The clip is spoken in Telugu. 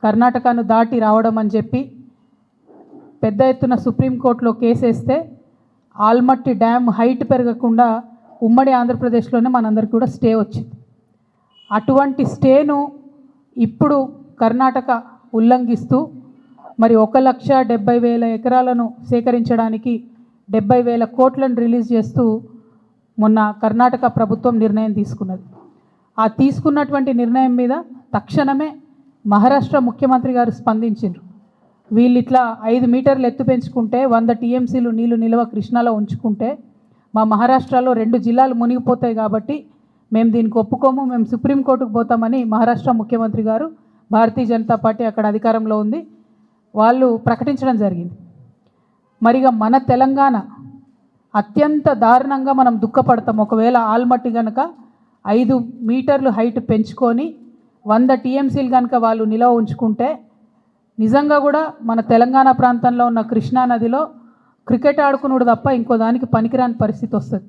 కర్ణాటకను దాటి రావడం అని చెప్పి పెద్ద ఎత్తున సుప్రీంకోర్టులో కేసేస్తే ఆల్మట్టి డ్యామ్ హైట్ పెరగకుండా ఉమ్మడి ఆంధ్రప్రదేశ్లోనే మనందరికీ కూడా స్టే వచ్చింది. అటువంటి స్టేను ఇప్పుడు కర్ణాటక ఉల్లంఘిస్తూ మరి 1,70,000 ఎకరాలను సేకరించడానికి 70,000 కోట్లను రిలీజ్ చేస్తూ మొన్న కర్ణాటక ప్రభుత్వం నిర్ణయం తీసుకున్నది. ఆ తీసుకున్నటువంటి నిర్ణయం మీద తక్షణమే మహారాష్ట్ర ముఖ్యమంత్రి గారు స్పందించారు. వీళ్ళు ఇట్లా 5 మీటర్లు ఎత్తు పెంచుకుంటే 100 టీఎంసీలు నీళ్లు నిల్వ కృష్ణాలో ఉంచుకుంటే మా మహారాష్ట్రలో 2 జిల్లాలు మునిగిపోతాయి కాబట్టి మేము దీనికి ఒప్పుకోము, మేము సుప్రీంకోర్టుకు పోతామని మహారాష్ట్ర ముఖ్యమంత్రి గారు, భారతీయ జనతా పార్టీ అక్కడ అధికారంలో ఉంది, వాళ్ళు ప్రకటించడం జరిగింది. మరిగా మన తెలంగాణ అత్యంత దారుణంగా మనం దుఃఖపడతాం. ఒకవేళ ఆల్మట్టి కనుక 5 మీటర్లు హైట్ పెంచుకొని 100 టీఎంసీలు కనుక వాళ్ళు నిల్వ ఉంచుకుంటే నిజంగా కూడా మన తెలంగాణ ప్రాంతంలో ఉన్న కృష్ణా నదిలో క్రికెట్ ఆడుకున్నాడు తప్ప ఇంకో దానికి పనికిరాని పరిస్థితి వస్తుంది.